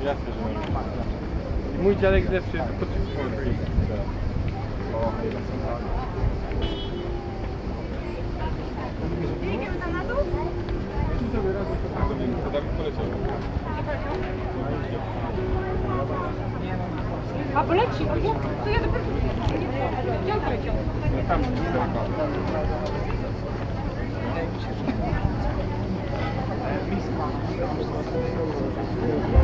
Jasne, że mamy. Mój dziadek lepszy, to potrzebuje. Idziemy tam na dół? To Dawid poleciał. A poleci, o jak? To ja dopiero... Gdzie on poleciał? Tam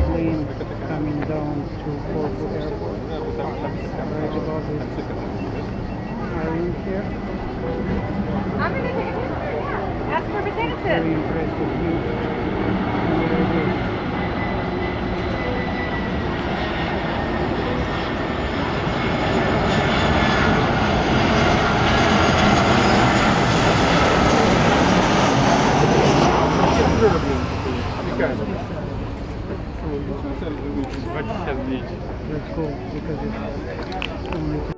Plane coming down to Corfu airport. Right above this. Are you here? I'm gonna take a picture. Ask for Very representative. impressive view. Let's go because it's only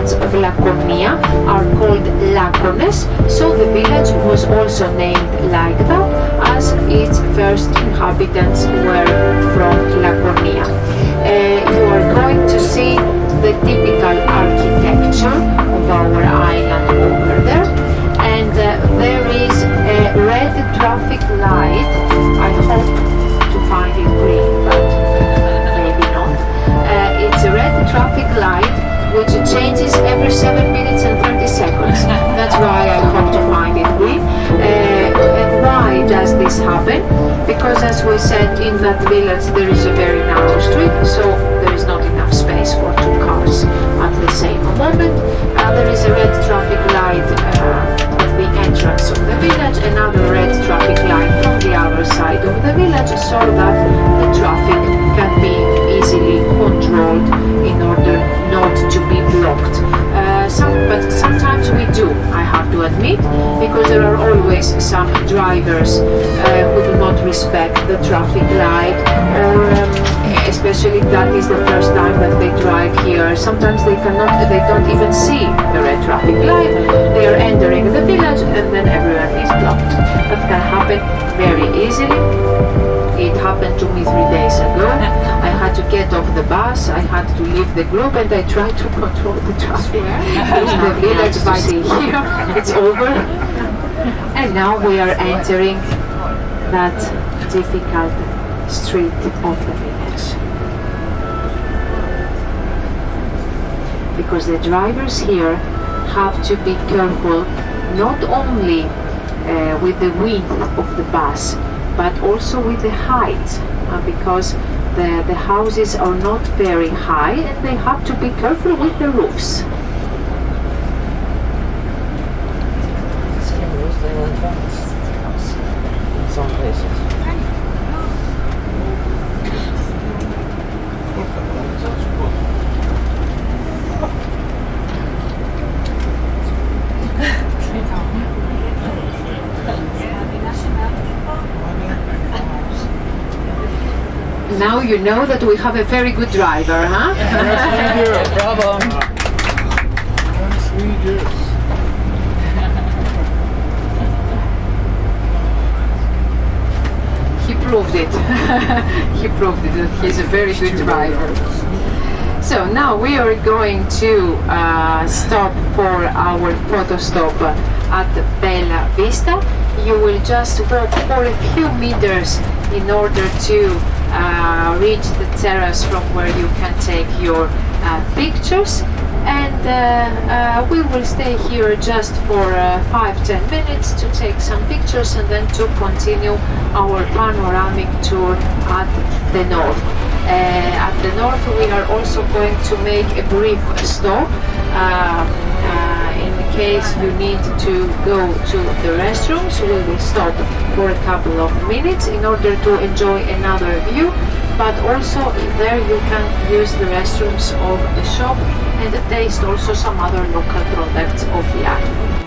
inhabitants of Laconia are called Lacones, so the village was also named like that, as its first inhabitants were from Laconia. You are going to see the typical architecture of our island over there, and there is a red traffic light. I hope to find it green, but maybe not. It's a red traffic light which changes every 7 minutes and 30 seconds. That's why I hope to find it green. And why does this happen? Because as we said, in that village there is a very narrow street, so there is not enough space for two cars at the same moment. There is a red traffic light at the entrance of the village, another red traffic light from the other side of the village, so that the traffic can be easily controlled in order not to be blocked. But sometimes we do, I have to admit, because there are always some drivers who do not respect the traffic light, especially that is the first time that they drive here. Sometimes they don't even see the red traffic light. They are entering the village and then everyone is blocked. That can happen very easily. It happened to me 3 days ago. I had to get off the bus, I had to leave the group, and I tried to control the traffic in the village by here. It's over. And now we are entering that difficult street of the village. Because the drivers here have to be careful not only with the width of the bus, but also with the height, because the houses are not very high and they have to be careful with the roofs. In some places. Now you know that we have a very good driver, huh? Bravo. He proved it. He proved it that he's a very good driver. So now we are going to stop for our photo stop at Bella Vista. You will just walk for a few meters in order to reach the terrace from where you can take your pictures, and we will stay here just for 5-10 minutes to take some pictures and then to continue our panoramic tour at the north. At the north we are also going to make a brief stop in case you need to go to the restrooms. We will stop for a couple of minutes in order to enjoy another view, but also there you can use the restrooms of the shop and taste also some other local products of the island.